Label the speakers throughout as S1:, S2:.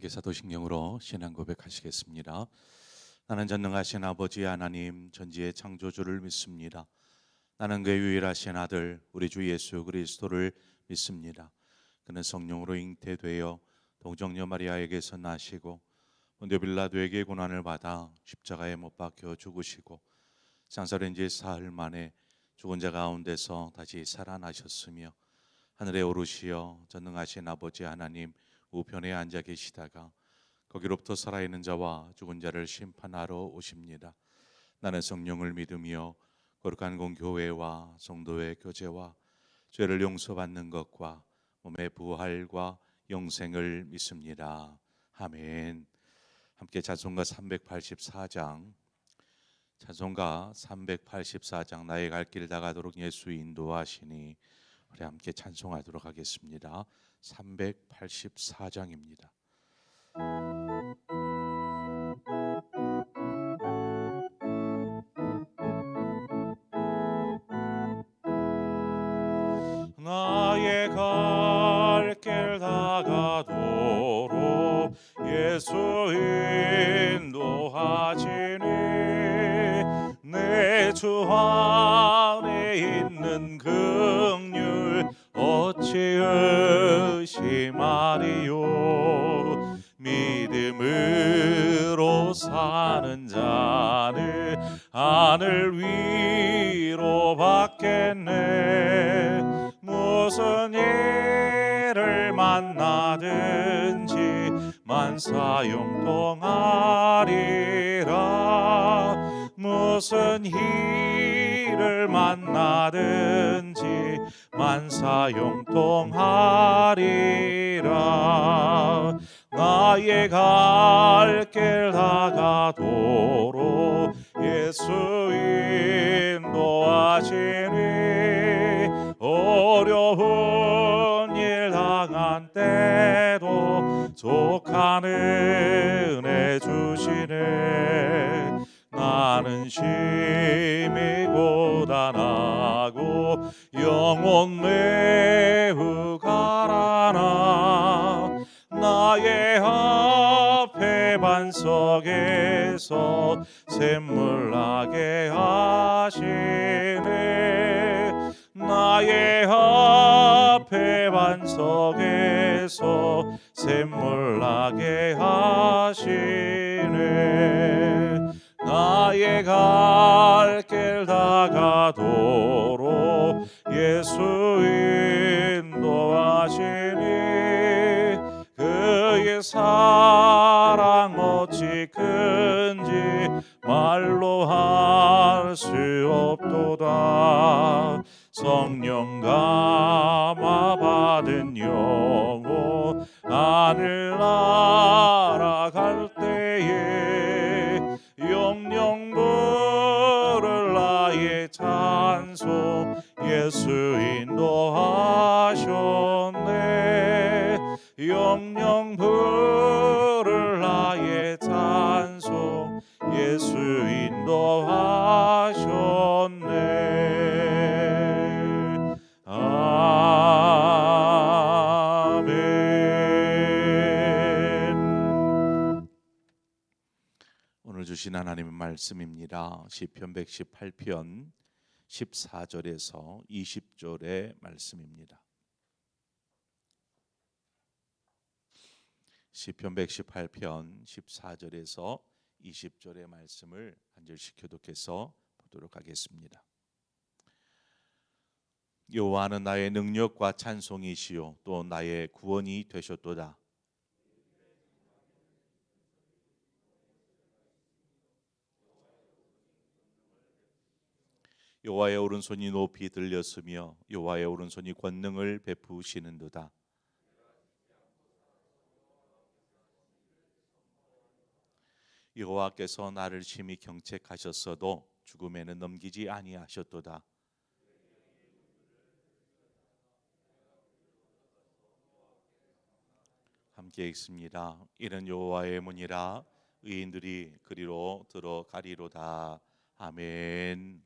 S1: 함께 사도신경으로 신앙 고백하시겠습니다. 나는 전능하신 아버지 하나님 전지의 창조주를 믿습니다. 나는 그의 유일하신 아들 우리 주 예수 그리스도를 믿습니다. 그는 성령으로 잉태되어 동정녀 마리아에게서 나시고 본디오 빌라도에게 고난을 받아 십자가에 못 박혀 죽으시고 장사된 지 사흘 만에 죽은 자 가운데서 다시 살아나셨으며 하늘에 오르시어 전능하신 아버지 하나님 우편에 앉아 계시다가 거기로부터 살아있는 자와 죽은 자를 심판하러 오십니다. 나는 성령을 믿으며 거룩한 공교회와 성도의 교제와 죄를 용서받는 것과 몸의 부활과 영생을 믿습니다. 아멘. 함께 찬송가 384장 나의 갈 길 다가도록 예수 인도하시니 우리 함께 찬송하도록 하겠습니다. 384장입니다. 나의 갈 길 다가도록 예수 인도하시니 내 주 안에 있는 긍휼 어찌 의심하리요. 믿음으로 사는 자는 하늘 위로 받겠네. 무슨 일을 만나든지 만사용통하리라. 무슨 일을 만나든지 만사용통하리라. 나의 갈 길 다가도록 예수 인도하시니 어려운 일 당한 때도 족한 은혜 주시네. 나는 심히 고단하고 영혼 매우 가라나. 나의 앞에 반석에서 샘물 나게 하시네. 나의 앞에 반석에서 샘물 나게 하시네. 나의 갈 길 다가도록 예수 인도하시니 그의 사랑 어찌 큰지 말로 할 수 없도다. 성령 감화 받은 영혼 하늘 날아갈 때에 영영 부를 나의 찬송 예수 인도하셨네. 영영 부를 나의 찬송 예수 인도하셨네. 아멘. 오늘 주신 하나님의 말씀입니다. 시편 118편 14절에서 20절의 말씀입니다. 시편 118편 14절에서 20절의 말씀을 한 절씩 교독해서 보도록 하겠습니다. 여호와는 나의 능력과 찬송이시요 또 나의 구원이 되셨도다. 여호와의 오른손이 높이 들렸으며 여호와의 오른손이 권능을 베푸시는도다. 여호와께서 나를 심히 경책하셨어도 죽음에는 넘기지 아니하셨도다. 함께 읽습니다. 이는 여호와의 문이라 의인들이 그리로 들어가리로다. 아멘.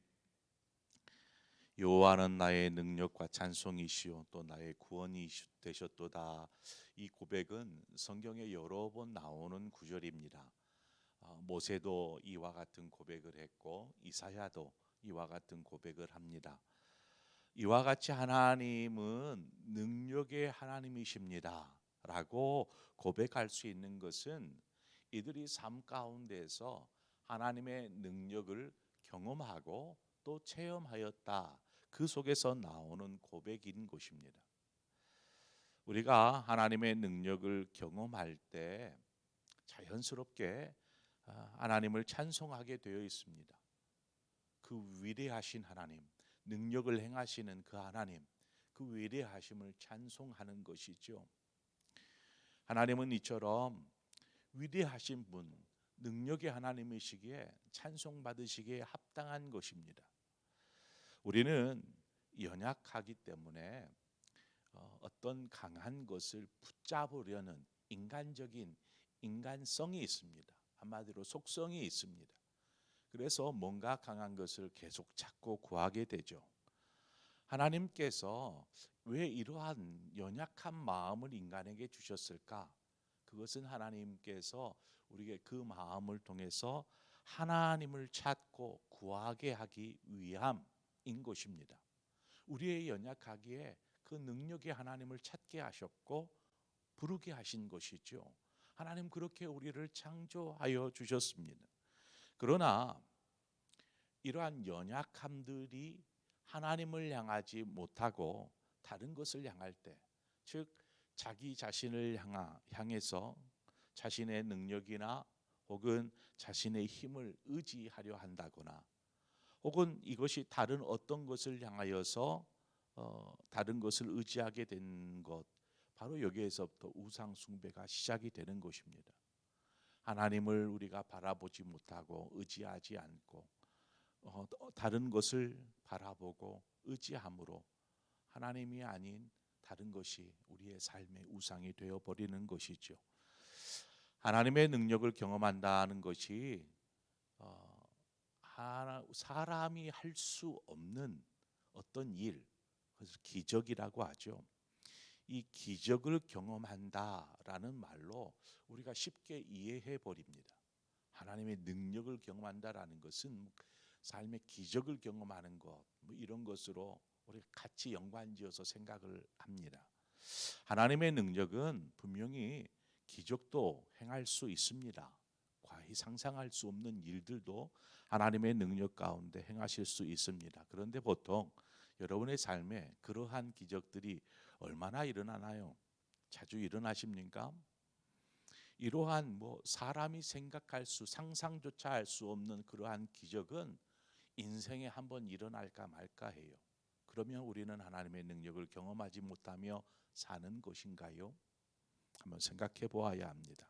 S1: 여호와는 나의 능력과 찬송이시요 또 나의 구원이 되셨도다. 이 고백은 성경에 여러 번 나오는 구절입니다. 모세도 이와 같은 고백을 했고 이사야도 이와 같은 고백을 합니다. 이와 같이 하나님은 능력의 하나님이십니다 라고 고백할 수 있는 것은 이들이 삶 가운데서 하나님의 능력을 경험하고 또 체험하였다, 그 속에서 나오는 고백인 것입니다. 우리가 하나님의 능력을 경험할 때 자연스럽게 하나님을 찬송하게 되어 있습니다. 그 위대하신 하나님, 능력을 행하시는 그 하나님, 그 위대하심을 찬송하는 것이죠. 하나님은 이처럼 위대하신 분, 능력의 하나님이시기에 찬송받으시기에 합당한 것입니다. 우리는 연약하기 때문에 어떤 강한 것을 붙잡으려는 인간적인 인간성이 있습니다. 한마디로 속성이 있습니다. 그래서 뭔가 강한 것을 계속 찾고 구하게 되죠. 하나님께서 왜 이러한 연약한 마음을 인간에게 주셨을까? 그것은 하나님께서 우리에게 그 마음을 통해서 하나님을 찾고 구하게 하기 위함인 것입니다. 우리의 연약하기에 그 능력의 하나님을 찾게 하셨고 부르게 하신 것이죠. 하나님 그렇게 우리를 창조하여 주셨습니다. 그러나 이러한 연약함들이 하나님을 향하지 못하고 다른 것을 향할 때, 즉 자기 자신을 향해서 자신의 능력이나 혹은 자신의 힘을 의지하려 한다거나, 혹은 이것이 다른 어떤 것을 향하여서 다른 것을 의지하게 된 것, 바로 여기에서부터 우상 숭배가 시작이 되는 것입니다. 하나님을 우리가 바라보지 못하고 의지하지 않고 다른 것을 바라보고 의지함으로 하나님이 아닌 다른 것이 우리의 삶의 우상이 되어버리는 것이죠. 하나님의 능력을 경험한다는 것이 사람이 할 수 없는 어떤 일, 그래서 기적이라고 하죠. 이 기적을 경험한다라는 말로 우리가 쉽게 이해해 버립니다. 하나님의 능력을 경험한다라는 것은 삶의 기적을 경험하는 것, 이런 것으로 우리가 같이 연관지어서 생각을 합니다. 하나님의 능력은 분명히 기적도 행할 수 있습니다. 과히 상상할 수 없는 일들도 하나님의 능력 가운데 행하실 수 있습니다. 그런데 보통 여러분의 삶에 그러한 기적들이 얼마나 일어나나요? 자주 일어나십니까? 이러한 사람이 생각할 수, 상상조차 할 수 없는 그러한 기적은 인생에 한번 일어날까 말까 해요. 그러면 우리는 하나님의 능력을 경험하지 못하며 사는 것인가요? 한번 생각해 보아야 합니다.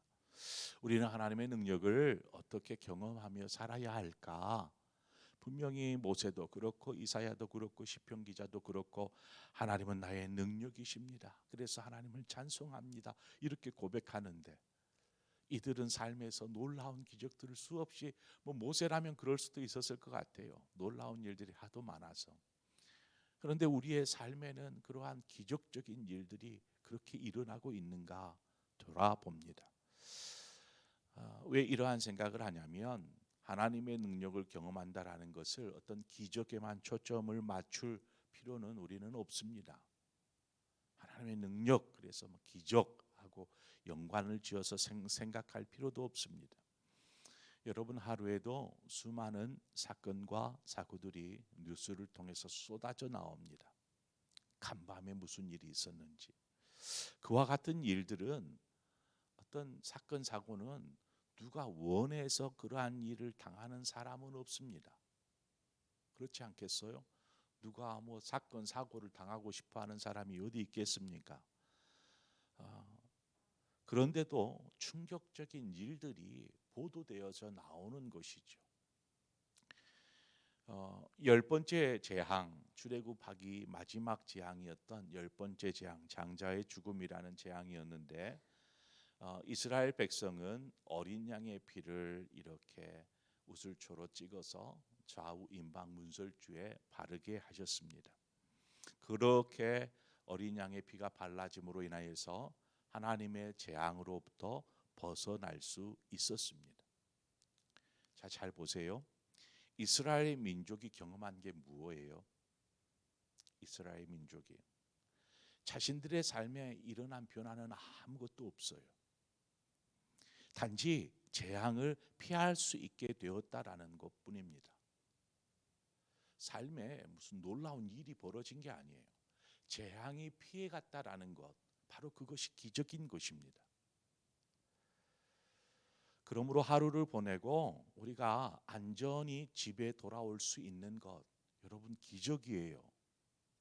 S1: 우리는 하나님의 능력을 어떻게 경험하며 살아야 할까? 분명히 모세도 그렇고 이사야도 그렇고 시편 기자도 그렇고 하나님은 나의 능력이십니다. 그래서 하나님을 찬송합니다. 이렇게 고백하는데 이들은 삶에서 놀라운 기적들을 수없이, 모세라면 그럴 수도 있었을 것 같아요. 놀라운 일들이 하도 많아서. 그런데 우리의 삶에는 그러한 기적적인 일들이 그렇게 일어나고 있는가 돌아봅니다. 왜 이러한 생각을 하냐면 하나님의 능력을 경험한다라는 것을 어떤 기적에만 초점을 맞출 필요는 우리는 없습니다. 하나님의 능력, 그래서 기적하고 연관을 지어서 생각할 필요도 없습니다. 여러분 하루에도 수많은 사건과 사고들이 뉴스를 통해서 쏟아져 나옵니다. 간밤에 무슨 일이 있었는지. 그와 같은 일들은, 어떤 사건 사고는 누가 원해서 그러한 일을 당하는 사람은 없습니다. 그렇지 않겠어요? 누가 사건 사고를 당하고 싶어하는 사람이 어디 있겠습니까? 그런데도 충격적인 일들이 보도되어져 나오는 것이죠. 열 번째 재앙, 출애굽하기 마지막 재앙이었던 열 번째 재앙, 장자의 죽음이라는 재앙이었는데 이스라엘 백성은 어린 양의 피를 이렇게 우슬초로 찍어서 좌우 임박 문설주에 바르게 하셨습니다. 그렇게 어린 양의 피가 발라짐으로 인하여서 하나님의 재앙으로부터 벗어날 수 있었습니다. 자, 잘 보세요. 이스라엘 민족이 경험한 게 무엇이에요? 이스라엘 민족이 자신들의 삶에 일어난 변화는 아무것도 없어요. 단지 재앙을 피할 수 있게 되었다라는 것뿐입니다. 삶에 무슨 놀라운 일이 벌어진 게 아니에요. 재앙이 피해갔다라는 것, 바로 그것이 기적인 것입니다. 그러므로 하루를 보내고 우리가 안전히 집에 돌아올 수 있는 것, 여러분 기적이에요.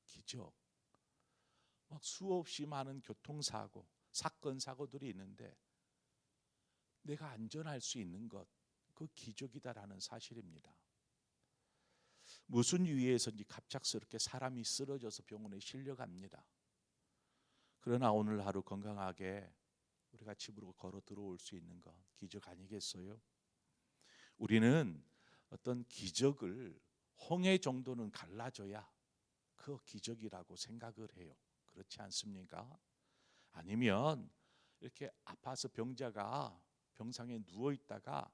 S1: 기적. 막 수없이 많은 교통사고, 사건, 사고들이 있는데 내가 안전할 수 있는 것, 그 기적이다라는 사실입니다. 무슨 이유에서인지 갑작스럽게 사람이 쓰러져서 병원에 실려갑니다. 그러나 오늘 하루 건강하게 우리가 집으로 걸어 들어올 수 있는 것, 기적 아니겠어요? 우리는 어떤 기적을 홍해 정도는 갈라져야 그 기적이라고 생각을 해요. 그렇지 않습니까? 아니면 이렇게 아파서 병자가 병상에 누워 있다가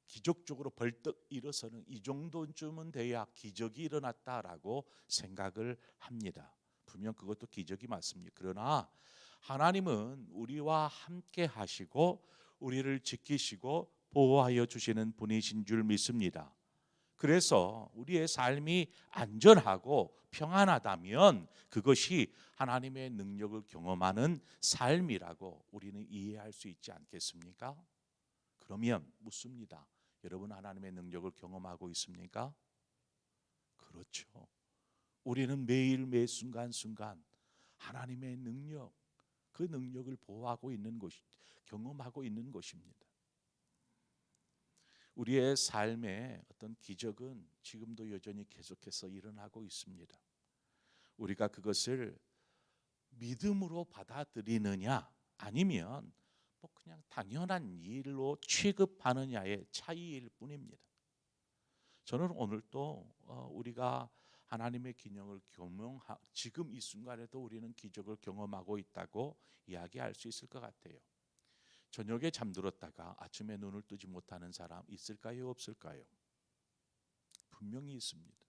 S1: 기적적으로 벌떡 일어서는 이 정도쯤은 돼야 기적이 일어났다라고 생각을 합니다. 분명 그것도 기적이 맞습니다. 그러나 하나님은 우리와 함께 하시고 우리를 지키시고 보호하여 주시는 분이신 줄 믿습니다. 그래서 우리의 삶이 안전하고 평안하다면 그것이 하나님의 능력을 경험하는 삶이라고 우리는 이해할 수 있지 않겠습니까? 그러면 묻습니다. 여러분 하나님의 능력을 경험하고 있습니까? 그렇죠. 우리는 매일 매 순간순간 하나님의 능력, 그 능력을 보호하고 있는 것이 경험하고 있는 것입니다. 우리의 삶의 어떤 기적은 지금도 여전히 계속해서 일어나고 있습니다. 우리가 그것을 믿음으로 받아들이느냐 아니면 뭐 그냥 당연한 일로 취급하느냐의 차이일 뿐입니다. 저는 오늘 또 우리가 하나님의 기능을 지금 이 순간에도 우리는 기적을 경험하고 있다고 이야기할 수 있을 것 같아요. 저녁에 잠들었다가 아침에 눈을 뜨지 못하는 사람 있을까요? 없을까요? 분명히 있습니다.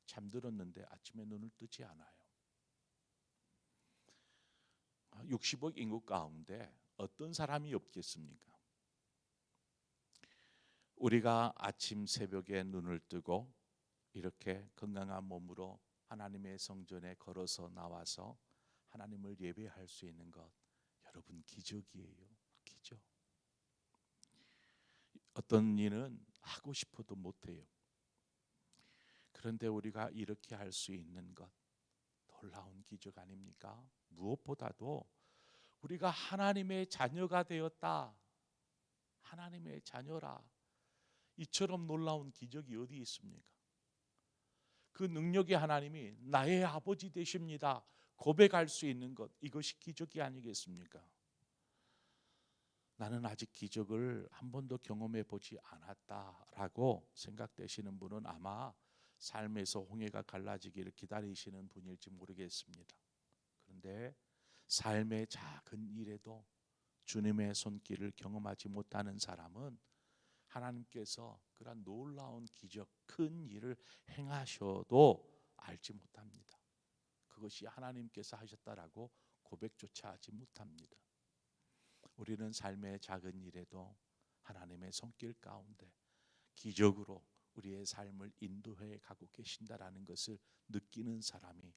S1: 잠들었는데 아침에 눈을 뜨지 않아요. 60억 인구 가운데 어떤 사람이 없겠습니까? 우리가 아침 새벽에 눈을 뜨고 이렇게 건강한 몸으로 하나님의 성전에 걸어서 나와서 하나님을 예배할 수 있는 것, 여러분 기적이에요. 기적. 어떤 일은 하고 싶어도 못해요. 그런데 우리가 이렇게 할 수 있는 것, 놀라운 기적 아닙니까? 무엇보다도 우리가 하나님의 자녀가 되었다. 하나님의 자녀라. 이처럼 놀라운 기적이 어디 있습니까? 그 능력의 하나님이 나의 아버지 되십니다. 고백할 수 있는 것, 이것이 기적이 아니겠습니까? 나는 아직 기적을 한 번도 경험해 보지 않았다라고 생각되시는 분은 아마 삶에서 홍해가 갈라지기를 기다리시는 분일지 모르겠습니다. 그런데 삶의 작은 일에도 주님의 손길을 경험하지 못하는 사람은 하나님께서 그런 놀라운 기적, 큰 일을 행하셔도 알지 못합니다. 그것이 하나님께서 하셨다라고 고백조차 하지 못합니다. 우리는 삶의 작은 일에도 하나님의 손길 가운데 기적으로 우리의 삶을 인도해 가고 계신다라는 것을 느끼는 사람이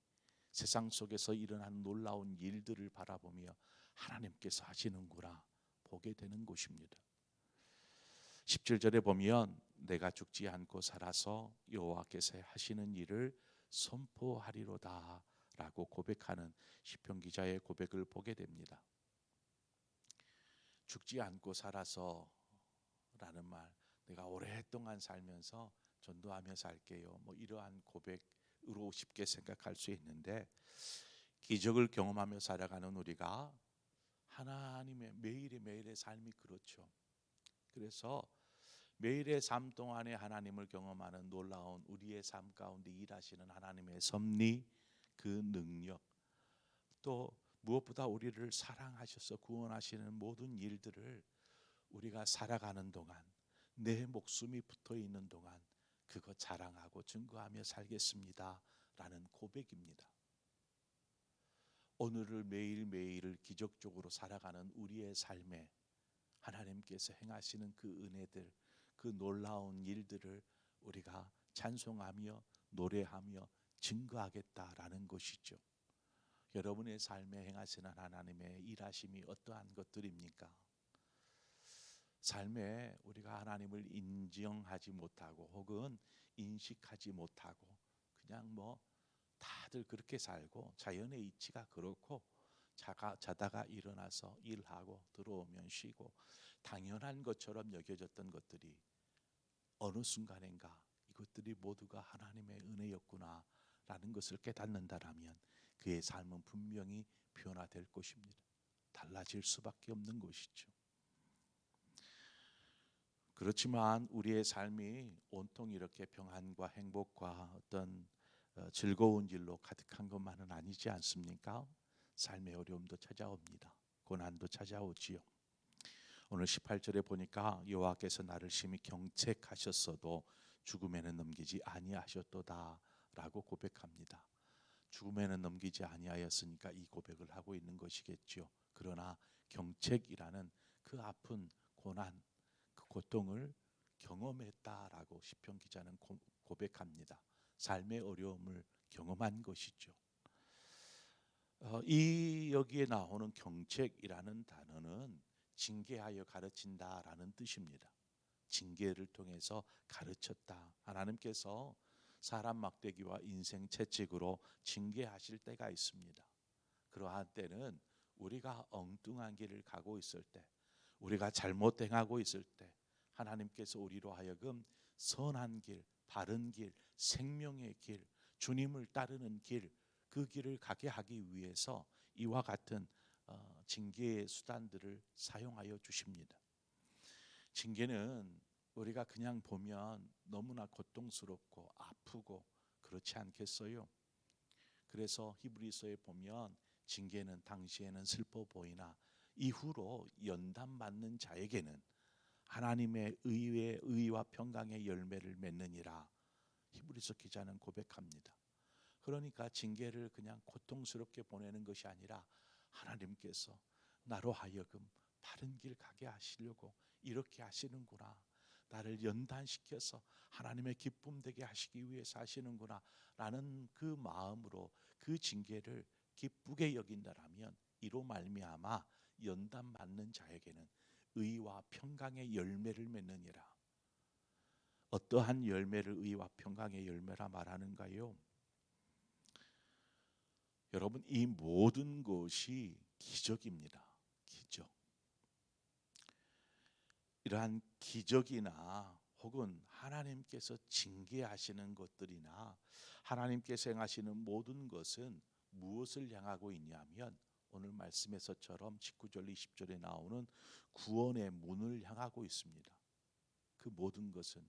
S1: 세상 속에서 일어난 놀라운 일들을 바라보며 하나님께서 하시는구나 보게 되는 것입니다. 17절에 보면 내가 죽지 않고 살아서 여호와께서 하시는 일을 선포하리로다 라고 고백하는 시편 기자의 고백을 보게 됩니다. 죽지 않고 살아서 라는 말, 내가 오랫동안 살면서 전도하며 살게요, 뭐 이러한 고백으로 쉽게 생각할 수 있는데, 기적을 경험하며 살아가는 우리가 하나님의 매일의 삶이 그렇죠. 그래서 매일의 삶 동안에 하나님을 경험하는 놀라운 우리의 삶 가운데 일하시는 하나님의 섭리, 그 능력, 또 무엇보다 우리를 사랑하셔서 구원하시는 모든 일들을 우리가 살아가는 동안, 내 목숨이 붙어 있는 동안 그거 자랑하고 증거하며 살겠습니다 라는 고백입니다. 오늘을 매일매일을 기적적으로 살아가는 우리의 삶에 하나님께서 행하시는 그 은혜들, 그 놀라운 일들을 우리가 찬송하며 노래하며 증거하겠다라는 것이죠. 여러분의 삶에 행하시는 하나님의 일하심이 어떠한 것들입니까? 삶에 우리가 하나님을 인정하지 못하고 혹은 인식하지 못하고 그냥 다들 그렇게 살고 자연의 이치가 그렇고 자다가 일어나서 일하고 들어오면 쉬고 당연한 것처럼 여겨졌던 것들이 어느 순간인가 이것들이 모두가 하나님의 은혜였구나 라는 것을 깨닫는다라면 그의 삶은 분명히 변화될 것입니다. 달라질 수밖에 없는 것이죠. 그렇지만 우리의 삶이 온통 이렇게 평안과 행복과 어떤 즐거운 일로 가득한 것만은 아니지 않습니까? 삶의 어려움도 찾아옵니다. 고난도 찾아오지요. 오늘 18절에 보니까 여호와께서 나를 심히 경책하셨어도 죽음에는 넘기지 아니하셨도다 라고 고백합니다. 죽음에는 넘기지 아니하였으니까 이 고백을 하고 있는 것이겠죠. 그러나 경책이라는 그 아픈 고난, 그 고통을 경험했다라고 시편 기자는 고백합니다. 삶의 어려움을 경험한 것이죠. 이 여기에 나오는 경책이라는 단어는 징계하여 가르친다라는 뜻입니다. 징계를 통해서 가르쳤다. 하나님께서 사람 막대기와 인생 채찍으로 징계하실 때가 있습니다. 그러한 때는 우리가 엉뚱한 길을 가고 있을 때, 우리가 잘못 행하고 있을 때 하나님께서 우리로 하여금 선한 길, 바른 길, 생명의 길, 주님을 따르는 길, 그 길을 가게 하기 위해서 이와 같은 징계의 수단들을 사용하여 주십니다. 징계는 우리가 그냥 보면 너무나 고통스럽고 아프고 그렇지 않겠어요? 그래서 히브리서에 보면 징계는 당시에는 슬퍼 보이나 이후로 연단받는 자에게는 하나님의 의와 평강의 열매를 맺느니라 히브리서 기자는 고백합니다. 그러니까 징계를 그냥 고통스럽게 보내는 것이 아니라 하나님께서 나로 하여금 바른 길 가게 하시려고 이렇게 하시는구나, 나를 연단시켜서 하나님의 기쁨 되게 하시기 위해서 하시는구나 라는 그 마음으로 그 징계를 기쁘게 여긴다라면 이로 말미암아 연단받는 자에게는 의와 평강의 열매를 맺느니라. 어떠한 열매를 의와 평강의 열매라 말하는가요? 여러분, 이 모든 것이 기적입니다. 기적. 이러한 기적이나 혹은 하나님께서 징계하시는 것들이나 하나님께서 행하시는 모든 것은 무엇을 향하고 있냐면 오늘 말씀에서처럼 19절 20절에 나오는 구원의 문을 향하고 있습니다. 그 모든 것은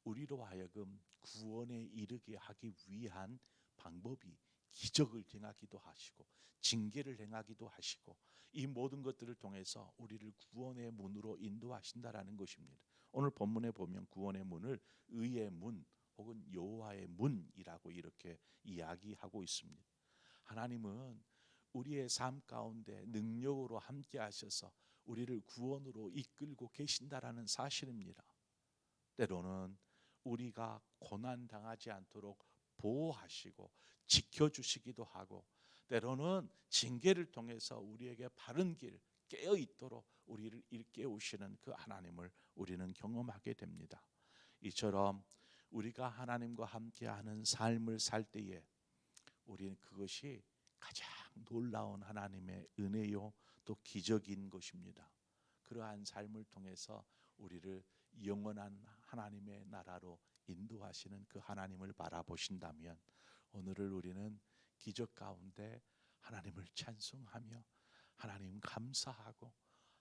S1: 우리로 하여금 구원에 이르게 하기 위한 방법이 기적을 행하기도 하시고 징계를 행하기도 하시고 이 모든 것들을 통해서 우리를 구원의 문으로 인도하신다라는 것입니다. 오늘 본문에 보면 구원의 문을 의의 문 혹은 여호와의 문이라고 이렇게 이야기하고 있습니다. 하나님은 우리의 삶 가운데 능력으로 함께 하셔서 우리를 구원으로 이끌고 계신다라는 사실입니다. 때로는 우리가 고난 당하지 않도록 보호하시고 지켜주시기도 하고 때로는 징계를 통해서 우리에게 바른 길 깨어 있도록 우리를 일깨우시는 그 하나님을 우리는 경험하게 됩니다. 이처럼 우리가 하나님과 함께하는 삶을 살 때에 우리는 그것이 가장 놀라운 하나님의 은혜요 또 기적인 것입니다. 그러한 삶을 통해서 우리를 영원한 하나님의 나라로 인도하시는 그 하나님을 바라보신다면 오늘을 우리는 기적 가운데 하나님을 찬송하며 하나님 감사하고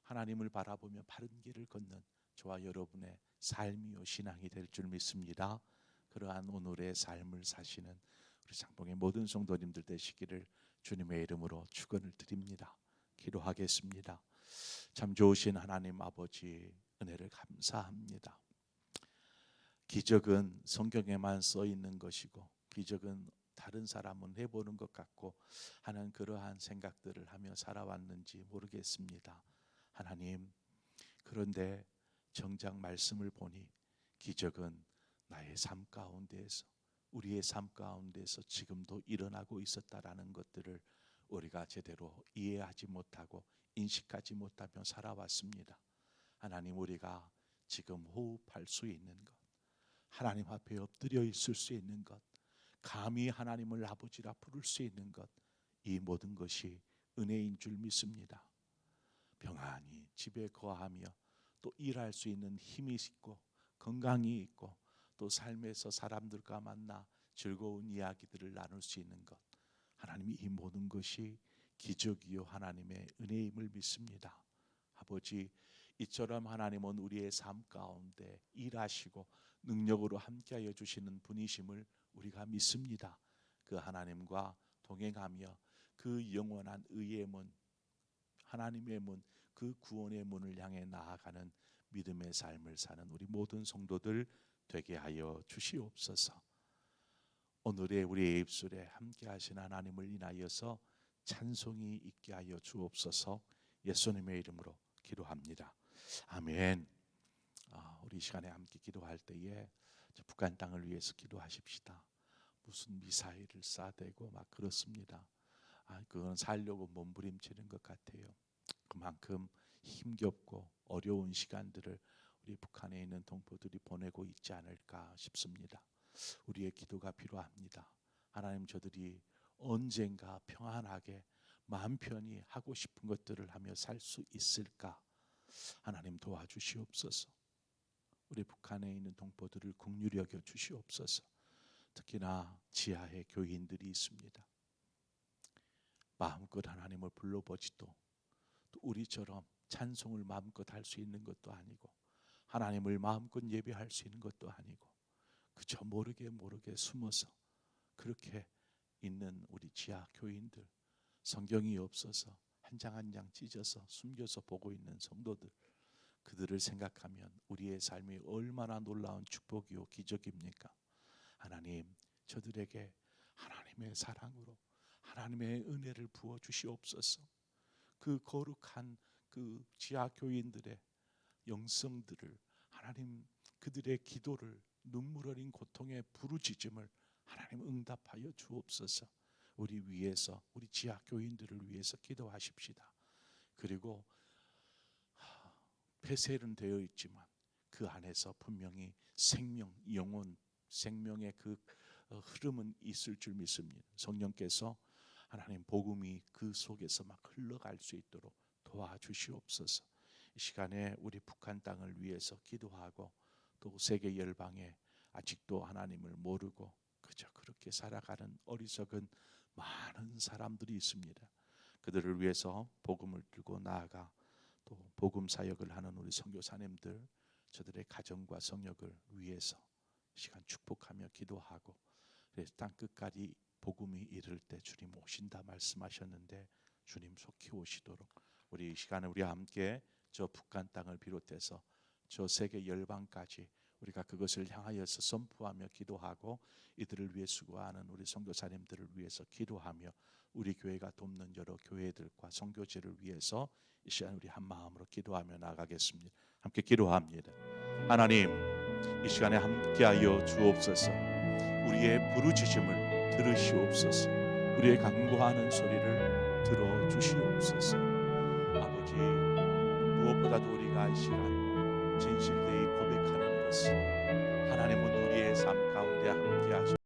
S1: 하나님을 바라보며 바른 길을 걷는 저와 여러분의 삶이요 신앙이 될 줄 믿습니다. 그러한 오늘의 삶을 사시는 우리 장봉의 모든 성도님들 되시기를 주님의 이름으로 축원을 드립니다. 기도하겠습니다. 참 좋으신 하나님 아버지 은혜를 감사합니다. 기적은 성경에만 써 있는 것이고 기적은 다른 사람은 해보는 것 같고 하는 그러한 생각들을 하며 살아왔는지 모르겠습니다. 하나님, 그런데 정작 말씀을 보니 기적은 나의 삶 가운데에서 우리의 삶 가운데서 지금도 일어나고 있었다라는 것들을 우리가 제대로 이해하지 못하고 인식하지 못하며 살아왔습니다. 하나님, 우리가 지금 호흡할 수 있는 것, 하나님 앞에 엎드려 있을 수 있는 것, 감히 하나님을 아버지라 부를 수 있는 것, 이 모든 것이 은혜인 줄 믿습니다. 평안히 집에 거하며 또 일할 수 있는 힘이 있고 건강이 있고 또 삶에서 사람들과 만나 즐거운 이야기들을 나눌 수 있는 것, 하나님이 이 모든 것이 기적이요 하나님의 은혜임을 믿습니다. 아버지, 이처럼 하나님은 우리의 삶 가운데 일하시고 능력으로 함께하여 주시는 분이심을 우리가 믿습니다. 그 하나님과 동행하며 그 영원한 의의 문, 하나님의 문, 그 구원의 문을 향해 나아가는 믿음의 삶을 사는 우리 모든 성도들 되게 하여 주시옵소서. 오늘의 우리의 입술에 함께 하신 하나님을 인하여서 찬송이 있게 하여 주옵소서. 예수님의 이름으로 기도합니다. 아멘. 우리 시간에 함께 기도할 때에 북한 땅을 위해서 기도하십시다. 무슨 미사일을 쏴대고 막 그렇습니다. 그건 살려고 몸부림치는 것 같아요. 그만큼 힘겹고 어려운 시간들을 우리 북한에 있는 동포들이 보내고 있지 않을까 싶습니다. 우리의 기도가 필요합니다. 하나님, 저들이 언젠가 평안하게 마음 편히 하고 싶은 것들을 하며 살 수 있을까? 하나님 도와주시옵소서. 우리 북한에 있는 동포들을 긍휼히 여겨 주시옵소서. 특히나 지하에 교인들이 있습니다. 마음껏 하나님을 불러보지도 또 우리처럼 찬송을 마음껏 할 수 있는 것도 아니고 하나님을 마음껏 예배할 수 있는 것도 아니고 그저 모르게 숨어서 그렇게 있는 우리 지하 교인들, 성경이 없어서 한 장 한 장 찢어서 숨겨서 보고 있는 성도들, 그들을 생각하면 우리의 삶이 얼마나 놀라운 축복이요 기적입니까? 하나님, 저들에게 하나님의 사랑으로 하나님의 은혜를 부어 주시옵소서. 그 거룩한 그 지하 교인들의 영성들을 하나님, 그들의 기도를, 눈물 어린 고통의 부르짖음을 하나님 응답하여 주옵소서. 우리 위해서, 우리 지하 교인들을 위해서 기도하십시다. 그리고 폐쇄는 되어 있지만 그 안에서 분명히 생명, 영혼, 생명의 그 흐름은 있을 줄 믿습니다. 성령께서 하나님 복음이 그 속에서 막 흘러갈 수 있도록 도와주시옵소서. 이 시간에 우리 북한 땅을 위해서 기도하고 또 세계 열방에 아직도 하나님을 모르고 그저 그렇게 살아가는 어리석은 많은 사람들이 있습니다. 그들을 위해서 복음을 들고 나아가 또 복음 사역을 하는 우리 선교사님들, 저들의 가정과 성역을 위해서 시간 축복하며 기도하고, 그래서 땅 끝까지 복음이 이를 때 주님 오신다 말씀하셨는데 주님 속히 오시도록 우리 이 시간에 우리 함께 저 북한 땅을 비롯해서 저 세계 열방까지 우리가 그것을 향하여서 선포하며 기도하고 이들을 위해 수고하는 우리 선교사님들을 위해서 기도하며 우리 교회가 돕는 여러 교회들과 선교지를 위해서 이 시간 우리 한 마음으로 기도하며 나가겠습니다. 함께 기도합니다. 하나님, 이 시간에 함께하여 주옵소서. 우리의 부르짖음을 들으시옵소서. 우리의 간구하는 소리를 들어주시옵소서. 아버지, 무엇보다도 우리가 이 시간 진실되이 고백하는 것은